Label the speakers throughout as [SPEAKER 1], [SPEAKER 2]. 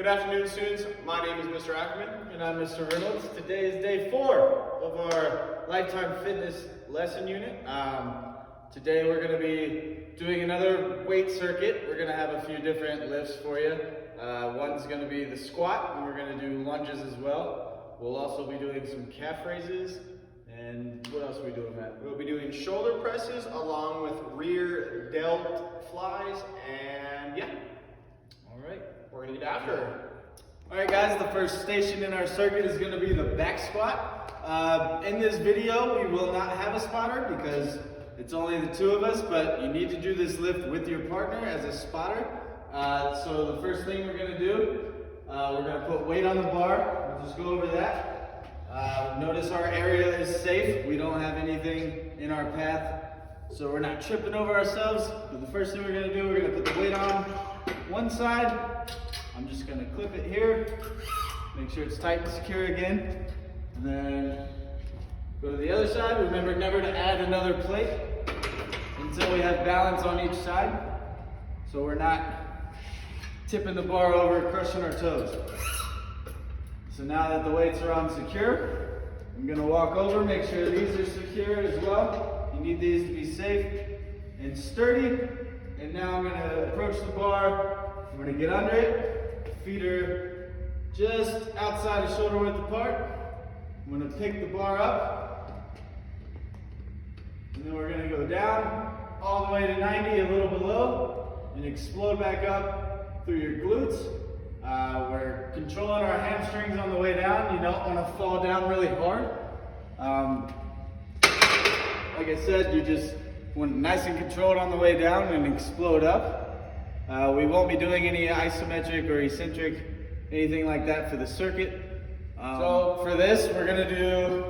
[SPEAKER 1] Good afternoon, students. My name is Mr. Ackerman.
[SPEAKER 2] And I'm Mr. Reynolds. Today is day 4 of our Lifetime Fitness lesson unit. Today we're going to be doing another weight circuit. We're going to have a few different lifts for you. One's going to be the squat, and we're going to do lunges as well. We'll also be doing some calf raises. And what else are we doing, Matt?
[SPEAKER 1] We'll be doing shoulder presses along with rear delt flies, and yeah,
[SPEAKER 2] All right.
[SPEAKER 1] we're going to get after it.
[SPEAKER 2] All right, guys, the first station in our circuit is going to be the back squat. In this video, we will not have a spotter because it's only the two of us, but you need to do this lift with your partner as a spotter. So the first thing we're going to do, we're going to put weight on the bar. We'll just go over that. Notice our area is safe. We don't have anything in our path, so we're not tripping over ourselves. But the first thing we're going to do, we're going to put the weight on one side. I'm just going to clip it here, make sure it's tight and secure again, and then go to the other side. Remember never to add another plate until we have balance on each side, so we're not tipping the bar over, crushing our toes. So now that the weights are on secure, I'm going to walk over, make sure these are secure as well. You need these to be safe and sturdy. And now I'm going to approach the bar. I'm going to get under it. Feet are just outside of shoulder width apart. I'm going to pick the bar up. And then we're going to go down all the way to 90, a little below, and explode back up through your glutes. We're controlling our hamstrings on the way down. You don't want to fall down really hard. Like I said, you just want nice and controlled on the way down and explode up. We won't be doing any isometric or eccentric, anything like that for the circuit. So for this, we're gonna do,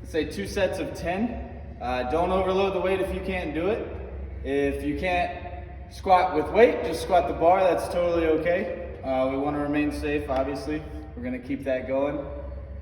[SPEAKER 2] say 2 sets of 10. Don't overload the weight if you can't do it. If you can't squat with weight, just squat the bar, that's totally okay. We wanna remain safe, obviously. We're gonna keep that going.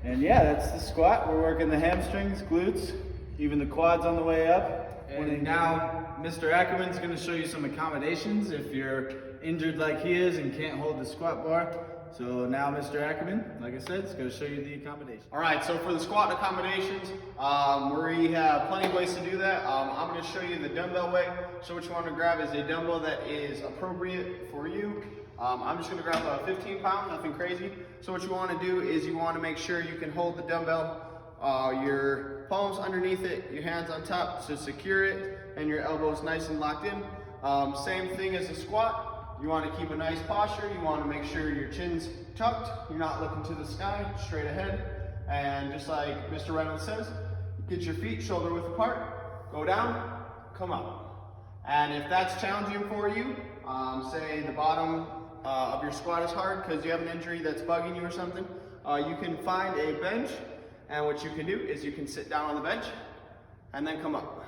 [SPEAKER 2] And yeah, that's the squat. We're working the hamstrings, glutes, even the quads on the way up. And now Mr. Ackerman's going to show you some accommodations if you're injured like he is and can't hold the squat bar. So now Mr. Ackerman, like I said, is going to show you the accommodations.
[SPEAKER 1] All right, so for the squat accommodations, we have plenty of ways to do that. I'm going to show you the dumbbell way. So what you want to grab is a dumbbell that is appropriate for you. I'm just going to grab a 15 pound, nothing crazy. So what you want to do is you want to make sure you can hold the dumbbell, your palms underneath it, your hands on top to secure it, and your elbows nice and locked in. Same thing as a squat. You want to keep a nice posture. You want to make sure your chin's tucked. You're not looking to the sky, straight ahead. And just like Mr. Reynolds says, get your feet shoulder width apart, go down, come up. And if that's challenging for you, say the bottom of your squat is hard because you have an injury that's bugging you or something, you can find a bench, and what you can do is you can sit down on the bench and then come up.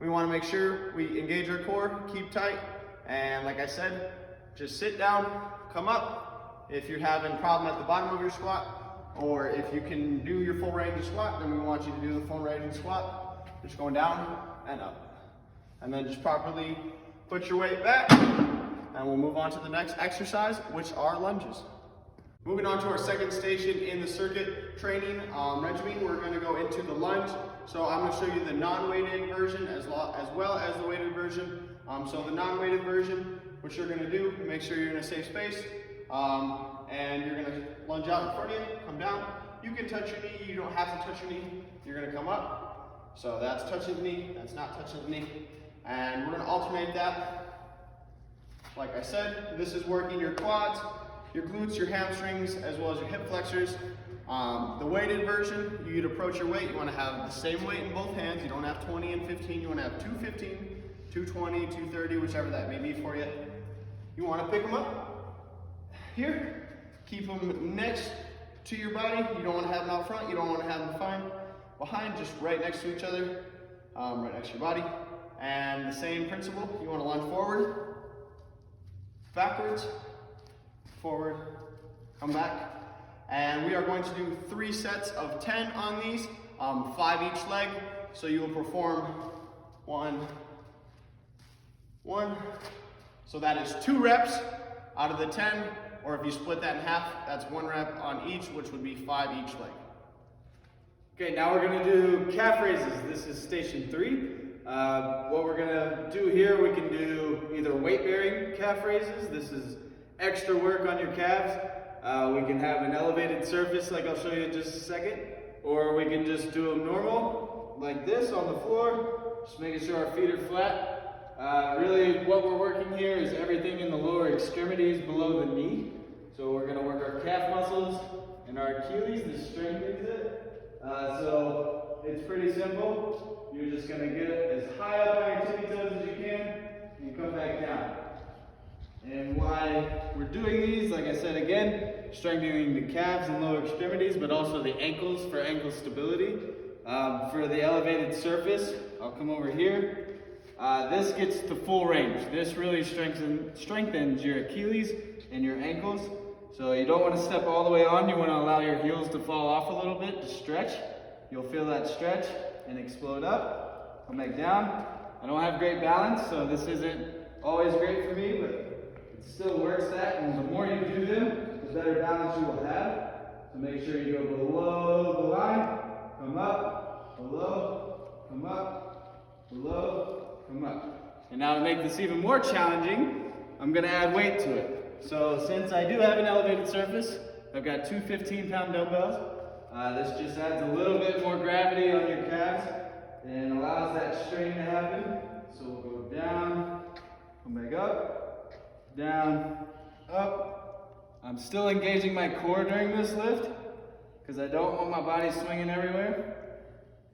[SPEAKER 1] We want to make sure we engage our core, keep tight, and like I said, just sit down, come up. If you're having a problem at the bottom of your squat, or if you can do your full range of squat, then we want you to do the full range of squat, just going down and up. And then just properly put your weight back, and we'll move on to the next exercise, which are lunges. Moving on to our second station in the circuit training regimen, we're going to go into the lunge. So I'm going to show you the non-weighted version as well as the weighted version. So the non-weighted version, what you're going to do, make sure you're in a safe space, and you're going to lunge out in front of you, come down. You can touch your knee, you don't have to touch your knee. You're going to come up. So that's touching the knee, that's not touching the knee. And we're going to alternate that. Like I said, this is working your quads, your glutes, your hamstrings, as well as your hip flexors. The weighted version, you'd approach your weight. You want to have the same weight in both hands. You don't have 20 and 15. You want to have 215, 220, 230, whichever that may be for you. You want to pick them up here. Keep them next to your body. You don't want to have them out front. You don't want to have them behind, just right next to each other, right next to your body. And the same principle, you want to lunge forward, backwards, forward, come back. And we are going to do 3 sets of 10 on these, 5 each leg. So you will perform 1, 1. So that is 2 reps out of the 10 or if you split that in half, that's 1 rep on each, which would be 5 each leg.
[SPEAKER 2] Okay, now we're gonna do calf raises. This is station 3. What we're gonna do here, we can do either weight bearing calf raises. This is extra work on your calves. We can have an elevated surface like I'll show you in just a second, or we can just do them normal, like this on the floor, just making sure our feet are flat. Really what we're working here is everything in the lower extremities below the knee. So we're gonna work our calf muscles and our Achilles. This strengthens it. So it's pretty simple. You're just gonna get as high up on your tippy toes as you can and come back down. And why we're doing these, like I said again, strengthening the calves and lower extremities, but also the ankles for ankle stability. For the elevated surface, I'll come over here. This gets the full range. This really strengthens your Achilles and your ankles. So you don't want to step all the way on. You want to allow your heels to fall off a little bit to stretch. You'll feel that stretch and explode up. Come back down. I don't have great balance, so this isn't always great for me, but it still works that. And the more you do them, the better balance you will have. So make sure you go below the line, come up, below, come up, below, come up. And now to make this even more challenging, I'm going to add weight to it. So since I do have an elevated surface, I've got 2 15-pound dumbbells. This just adds a little bit more gravity on your calves and allows that strain to happen. So we'll go down, come back up, down, up. I'm still engaging my core during this lift because I don't want my body swinging everywhere.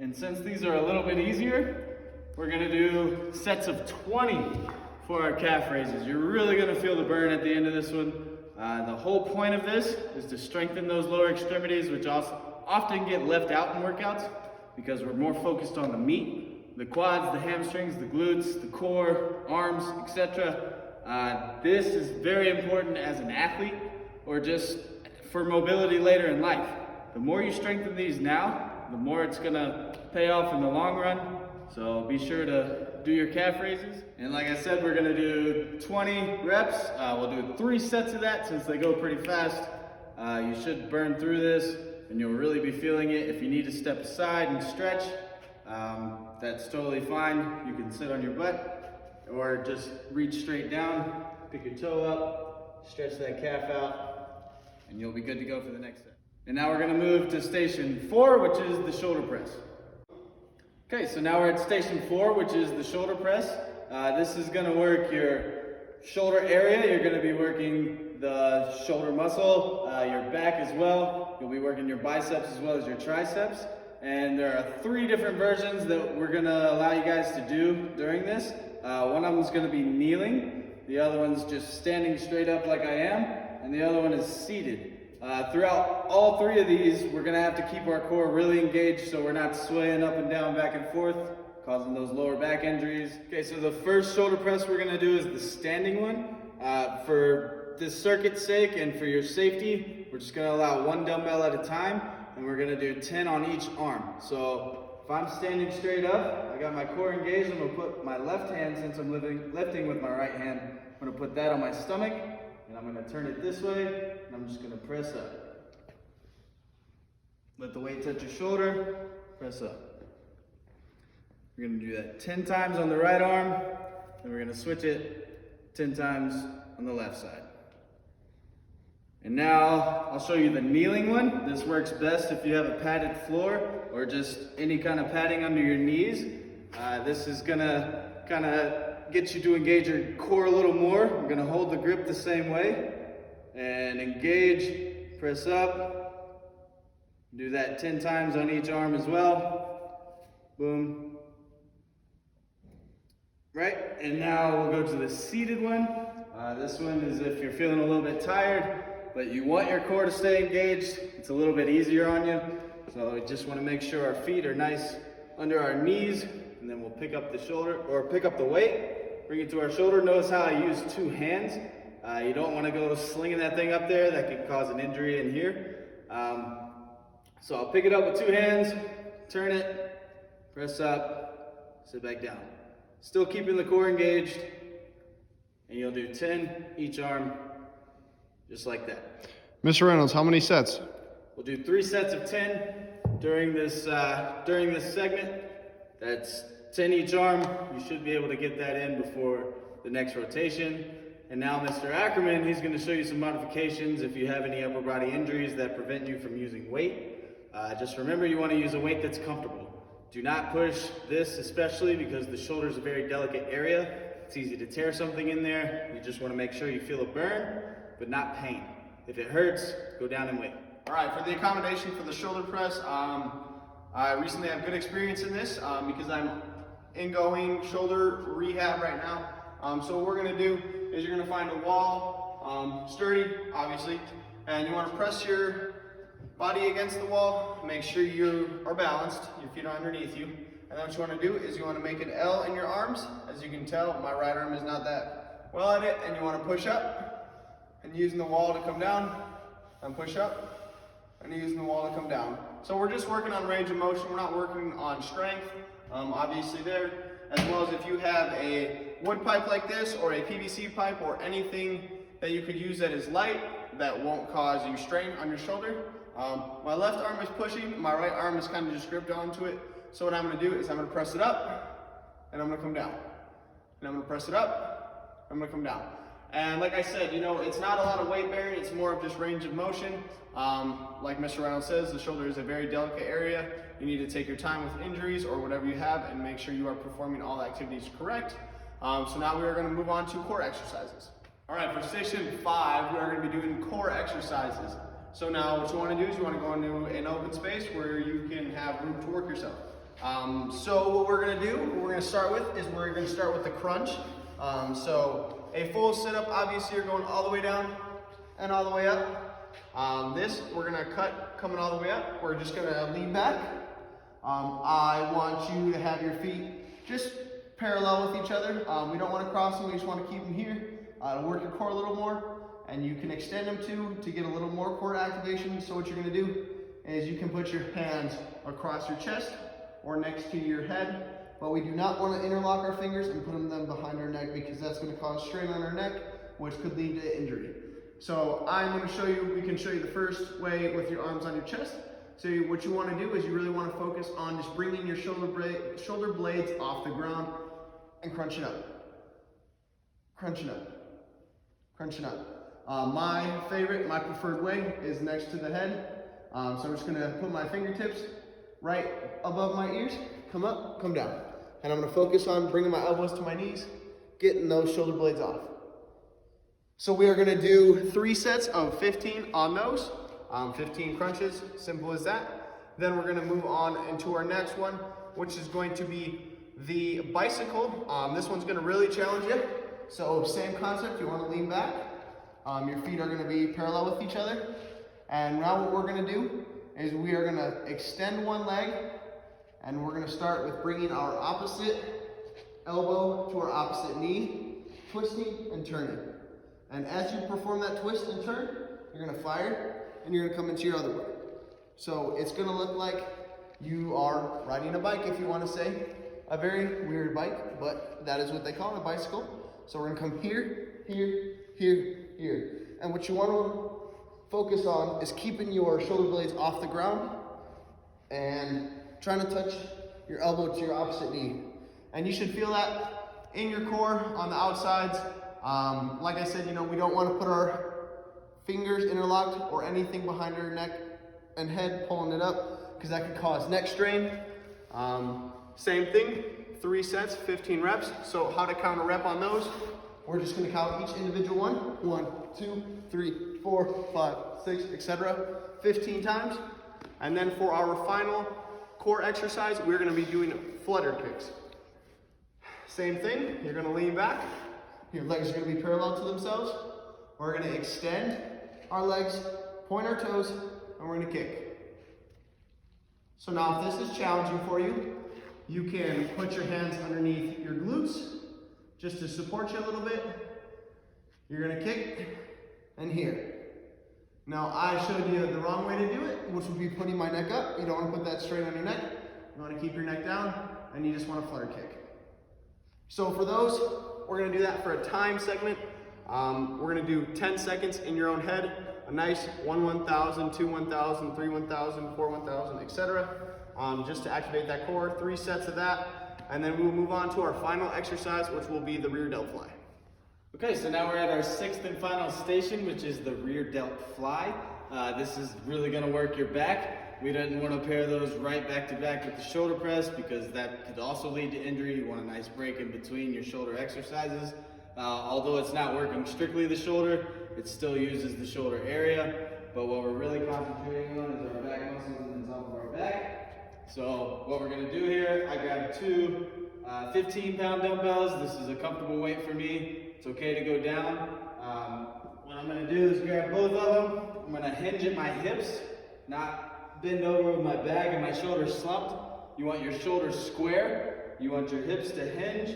[SPEAKER 2] And since these are a little bit easier, we're gonna do sets of 20 for our calf raises. You're really gonna feel the burn at the end of this one. The whole point of this is to strengthen those lower extremities, which also often get left out in workouts because we're more focused on the meat, the quads, the hamstrings, the glutes, the core, arms, etc. This is very important as an athlete or just for mobility later in life. The more you strengthen these now, the more it's gonna pay off in the long run. So be sure to do your calf raises. And like I said, we're gonna do 20 reps. We'll do 3 sets of that since they go pretty fast. You should burn through this and you'll really be feeling it. If you need to step aside and stretch, that's totally fine. You can sit on your butt or just reach straight down, pick your toe up, stretch that calf out, and you'll be good to go for the next set. And now we're gonna move to station 4, which is the shoulder press. Okay, so now we're at station 4, which is the shoulder press. This is gonna work your shoulder area. You're gonna be working the shoulder muscle, your back as well. You'll be working your biceps as well as your triceps. And there are 3 different versions that we're gonna allow you guys to do during this. One of them is gonna be kneeling. The other one's just standing straight up like I am. And the other one is seated. Throughout all 3 of these, we're gonna have to keep our core really engaged so we're not swaying up and down, back and forth, causing those lower back injuries. Okay, so the first shoulder press we're gonna do is the standing one. For this circuit's sake and for your safety, we're just gonna allow 1 dumbbell at a time, and we're gonna do 10 on each arm. So if I'm standing straight up, I got my core engaged, I'm gonna put my left hand, since I'm lifting with my right hand, I'm gonna put that on my stomach, and I'm gonna turn it this way, and I'm just gonna press up. Let the weight touch your shoulder, press up. We're gonna do that 10 times on the right arm, then we're gonna switch it 10 times on the left side. And now I'll show you the kneeling one. This works best if you have a padded floor or just any kind of padding under your knees. This is gonna kind of get you to engage your core a little more. We're gonna hold the grip the same way and engage, press up. Do that 10 times on each arm as well. Boom. Right, and now we'll go to the seated one. This one is if you're feeling a little bit tired, but you want your core to stay engaged. It's a little bit easier on you. So we just want to make sure our feet are nice under our knees, and then we'll pick up the shoulder, or pick up the weight, bring it to our shoulder. Notice how I use 2 hands. You don't want to go slinging that thing up there. That could cause an injury in here. So I'll pick it up with 2 hands, turn it, press up, sit back down. Still keeping the core engaged, and you'll do 10 each arm, just like that.
[SPEAKER 1] Mr. Reynolds, how many sets?
[SPEAKER 2] We'll do 3 sets of 10 during this segment. That's 10 each arm. You should be able to get that in before the next rotation. And now Mr. Ackerman, he's going to show you some modifications if you have any upper body injuries that prevent you from using weight. Just remember, you want to use a weight that's comfortable. Do not push this, especially because the shoulder is a very delicate area. It's easy to tear something in there. You just want to make sure you feel a burn, but not pain. If it hurts, go down and wait.
[SPEAKER 1] All right, for the accommodation for the shoulder press, I recently have good experience in this because I'm ingoing shoulder rehab right now. So what we're gonna do is you're gonna find a wall, sturdy, obviously, and you wanna press your body against the wall, make sure you are balanced, your feet are underneath you. And then what you wanna do is you wanna make an L in your arms. As you can tell, my right arm is not that well at it, and you wanna push up, and using the wall to come down, and push up, and using the wall to come down. So we're just working on range of motion, we're not working on strength, obviously there, as well as if you have a wood pipe like this, or a PVC pipe, or anything that you could use that is light, that won't cause you strain on your shoulder. My left arm is pushing, my right arm is kind of just gripped onto it. So what I'm gonna do is I'm gonna press it up, and I'm gonna come down. And I'm gonna press it up, I'm gonna come down. And like I said, you know, it's not a lot of weight bearing, it's more of just range of motion. Like Mr. Reynolds says, the shoulder is a very delicate area. You need to take your time with injuries or whatever you have and make sure you are performing all activities correct. So now we are gonna move on to core exercises. All right, for station 5, we are gonna be doing core exercises. So now what you wanna do is you wanna go into an open space where you can have room to work yourself. So what we're gonna do, what we're gonna start with is we're gonna start with the crunch. So a full sit-up, obviously you're going all the way down and all the way up. This, we're gonna cut coming all the way up. We're just gonna lean back. I want you to have your feet just parallel with each other. We don't wanna cross them, we just wanna keep them here. To work your core a little more, and you can extend them to get a little more core activation. So what you're gonna do is you can put your hands across your chest or next to your head, but we do not want to interlock our fingers and put them behind our neck because that's going to cause strain on our neck, which could lead to injury. So I'm going to show you, we can show you the first way with your arms on your chest. So what you want to do is you really want to focus on just bringing your shoulder blades off the ground and crunching up. Crunching up. Crunching up. My favorite, my preferred way is next to the head. So I'm just going to put my fingertips right above my ears, come up, come down. And I'm gonna focus on bringing my elbows to my knees, getting those shoulder blades off. So we are gonna do 3 sets of 15 on those, 15 crunches, simple as that. Then we're gonna move on into our next one, which is going to be the bicycle. This one's gonna really challenge you. So same concept, you wanna lean back. Your feet are gonna be parallel with each other. And now what we're gonna do is we are gonna extend one leg, and we're gonna start with bringing our opposite elbow to our opposite knee, twisting and turning. And as you perform that twist and turn, you're gonna fire, and you're gonna come into your other way. So it's gonna look like you are riding a bike, if you wanna say. A very weird bike, but that is what they call it, a bicycle. So we're gonna come here, here, here, here. And what you wanna focus on is keeping your shoulder blades off the ground and trying to touch your elbow to your opposite knee. And you should feel that in your core on the outsides. Like I said, you know, we don't want to put our fingers interlocked or anything behind our neck and head pulling it up because that could cause neck strain. Same thing, 3 sets, 15 reps. So how to count a rep on those? We're just going to count each individual one. 1, 2, 3, 4, 5, 6, etc. 15 times. And then for our final core exercise, we're going to be doing flutter kicks. Same thing, you're going to lean back. Your legs are going to be parallel to themselves. We're going to extend our legs, point our toes, and we're going to kick. So now if this is challenging for you, you can put your hands underneath your glutes just to support you a little bit. You're going to kick and here. Now I showed you the wrong way to do it, which would be putting my neck up. You don't want to put that straight on your neck. You want to keep your neck down, and you just want to flutter kick. So for those, we're going to do that for a time segment We're gonna do 10 seconds in your own head, a nice 1 1,000, 2 1,000, 3 1,000, 4 1,000, etc. Just to activate that core, 3 sets of that, and then we'll move on to our final exercise, which will be the rear delt fly.
[SPEAKER 2] Okay, so now we're at our 6th and final station, which is the rear delt fly. This is really gonna work your back. We didn't want to pair those right back to back with the shoulder press because that could also lead to injury. You want a nice break in between your shoulder exercises. Although it's not working strictly the shoulder, it still uses the shoulder area. But what we're really concentrating on is our back muscles and the top of our back. So what we're gonna do here, I grabbed 2 15-pound dumbbells. This is a comfortable weight for me. It's okay to go down. What I'm gonna do is grab both of them. I'm gonna hinge at my hips, not bend over with my bag and my shoulders slumped. You want your shoulders square. You want your hips to hinge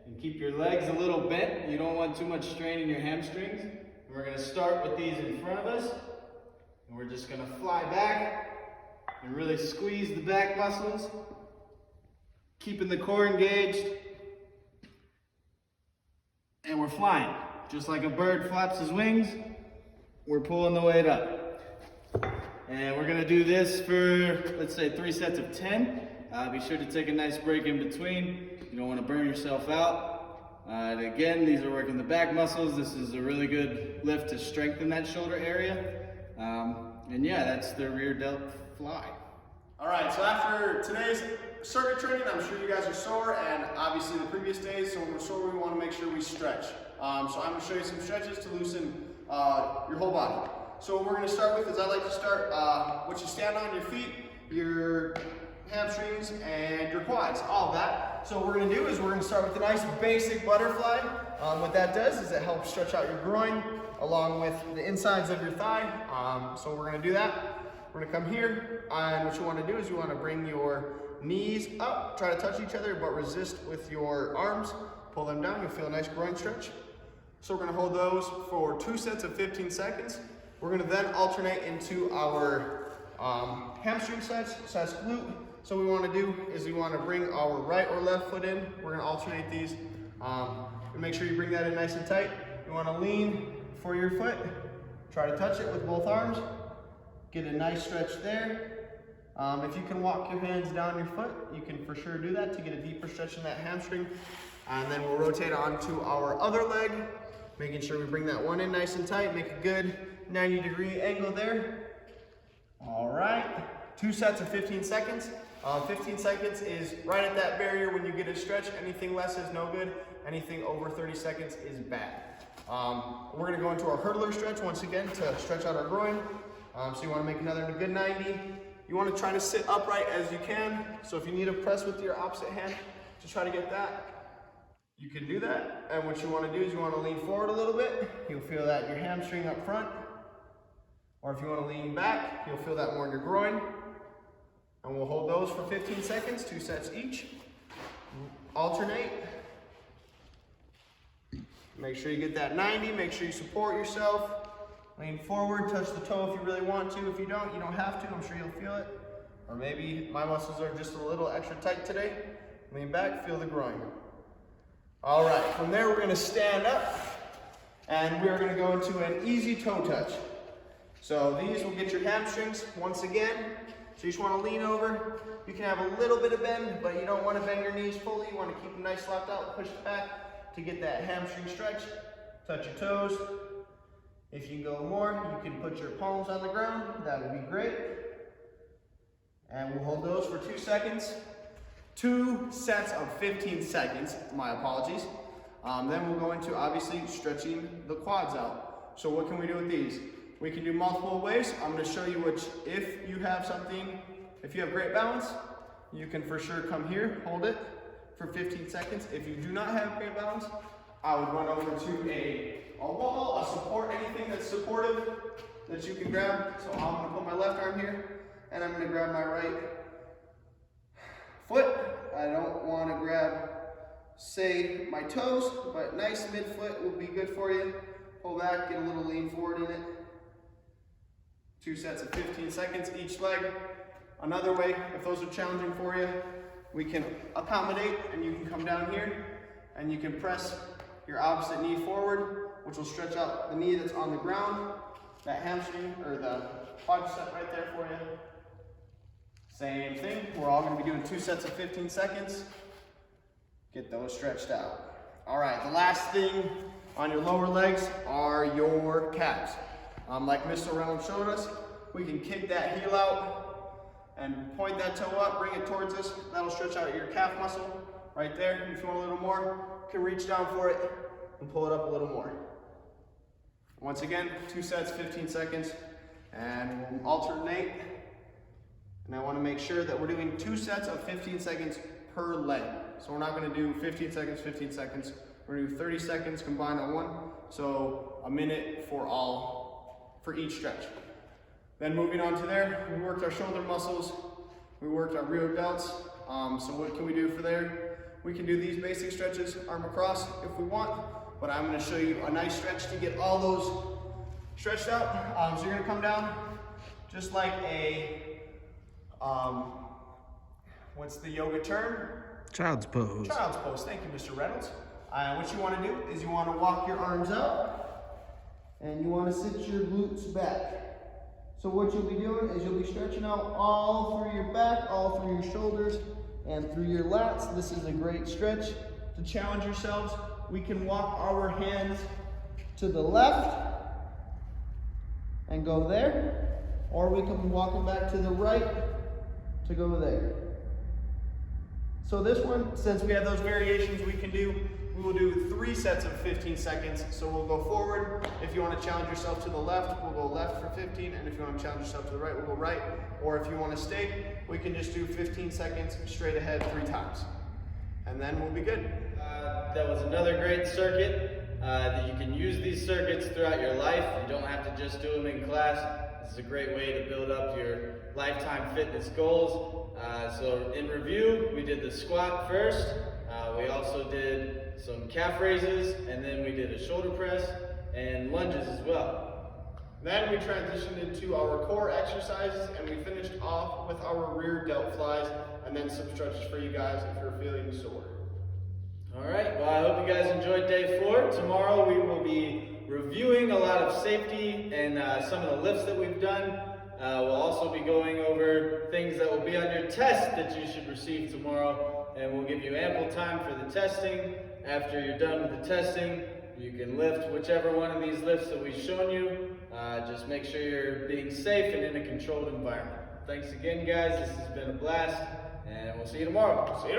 [SPEAKER 2] and keep your legs a little bent. You don't want too much strain in your hamstrings. And we're gonna start with these in front of us. And we're just gonna fly back and really squeeze the back muscles, keeping the core engaged. And we're flying. Just like a bird flaps his wings, we're pulling the weight up. And we're gonna do this for, let's say, 3 sets of 10. Be sure to take a nice break in between. You don't wanna burn yourself out. And again, these are working the back muscles. This is a really good lift to strengthen that shoulder area. And yeah, that's the rear delt fly.
[SPEAKER 1] All right, so after today's circuit training, I'm sure you guys are sore, and obviously the previous days, so when we're sore, we want to make sure we stretch. So I'm going to show you some stretches to loosen your whole body. So what we're going to start with is I like to start what you stand on, your feet, your hamstrings, and your quads, all of that. So what we're going to do is we're going to start with a nice basic butterfly. What that does is it helps stretch out your groin along with the insides of your thigh. So we're going to do that. We're going to come here, and what you want to do is you want to bring your knees up, try to touch each other, but resist with your arms. Pull them down, you'll feel a nice groin stretch. So we're going to hold those for 2 sets of 15 seconds. We're going to then alternate into our hamstring sets, so that's glute. So what we want to do is we want to bring our right or left foot in. We're going to alternate these. And make sure you bring that in nice and tight. You want to lean for your foot. Try to touch it with both arms. Get a nice stretch there. If you can walk your hands down your foot, you can for sure do that to get a deeper stretch in that hamstring. And then we'll rotate onto our other leg, making sure we bring that one in nice and tight, make a good 90-degree angle there. All right, 2 sets of 15 seconds. 15 seconds is right at that barrier when you get a stretch. Anything less is no good. Anything over 30 seconds is bad. We're gonna go into our hurdler stretch once again to stretch out our groin. So you wanna make another good 90. You wanna try to sit upright as you can. So if you need to press with your opposite hand to try to get that, you can do that. And what you wanna do is you wanna lean forward a little bit. You'll feel that in your hamstring up front. Or if you wanna lean back, you'll feel that more in your groin. And we'll hold those for 15 seconds, 2 sets each. Alternate. Make sure you get that 90, make sure you support yourself. Lean forward, touch the toe if you really want to. If you don't have to, I'm sure you'll feel it. Or maybe my muscles are just a little extra tight today. Lean back, feel the groin. All right, from there we're gonna stand up and we're gonna go into an easy toe touch. So these will get your hamstrings once again. So you just wanna lean over. You can have a little bit of bend, but you don't wanna bend your knees fully. You wanna keep them nice locked out, push back to get that hamstring stretch. Touch your toes. If you go more, you can put your palms on the ground. That would be great. And we'll hold those for 2 seconds. 2 sets of 15 seconds, my apologies. Then we'll go into obviously stretching the quads out. So what can we do with these? We can do multiple ways. I'm gonna show you which, if you have great balance, you can for sure come here, hold it for 15 seconds. If you do not have great balance, I would run over to a wall, a support, anything that's supportive that you can grab. So I'm gonna put my left arm here and I'm gonna grab my right foot. I don't wanna grab, say, my toes, but nice midfoot will be good for you. Pull back, get a little lean forward in it. 2 sets of 15 seconds each leg. Another way, if those are challenging for you, we can accommodate and you can come down here and you can press your opposite knee forward which will stretch out the knee that's on the ground, that hamstring or the quadricep right there for you. Same thing, we're all gonna be doing 2 sets of 15 seconds. Get those stretched out. All right, the last thing on your lower legs are your calves. Like Mr. Reynolds showed us, we can kick that heel out and point that toe up, bring it towards us. That'll stretch out your calf muscle right there. If you want a little more, you can reach down for it and pull it up a little more. Once again, 2 sets, 15 seconds, and we'll alternate. And I want to make sure that we're doing 2 sets of 15 seconds per leg. So we're not going to do 15 seconds, 15 seconds. We're going to do 30 seconds combined on one. So a minute for each stretch. Then moving on to there, we worked our shoulder muscles. We worked our rear delts. So what can we do for there? We can do these basic stretches, arm across if we want. But I'm going to show you a nice stretch to get all those stretched out. So you're going to come down just like a, what's the yoga term?
[SPEAKER 3] Child's pose.
[SPEAKER 1] Child's pose. Thank you, Mr. Reynolds. What you want to do is you want to walk your arms out and you want to sit your glutes back. So what you'll be doing is you'll be stretching out all through your back, all through your shoulders, and through your lats. This is a great stretch to challenge yourselves. We can walk our hands to the left and go there, or we can walk them back to the right to go there. So this one, since we have those variations we will do 3 sets of 15 seconds. So we'll go forward. If you want to challenge yourself to the left, we'll go left for 15. And if you want to challenge yourself to the right, we'll go right. Or if you want to stay, we can just do 15 seconds straight ahead 3 times. And then we'll be good.
[SPEAKER 2] That was another great circuit. That you can use these circuits throughout your life. You don't have to just do them in class. This is a great way to build up your lifetime fitness goals. So in review, we did the squat first. We also did some calf raises, and then we did a shoulder press and lunges as well.
[SPEAKER 1] Then we transitioned into our core exercises, and we finished off with our rear delt flies, and then some stretches for you guys if you're feeling sore.
[SPEAKER 2] All right, well, I hope you guys enjoyed day 4. Tomorrow we will be reviewing a lot of safety and some of the lifts that we've done. We'll also be going over things that will be on your test that you should receive tomorrow, and we'll give you ample time for the testing. After you're done with the testing, you can lift whichever one of these lifts that we've shown you. Just make sure you're being safe and in a controlled environment. Thanks again, guys. This has been a blast, and we'll see you tomorrow. See you.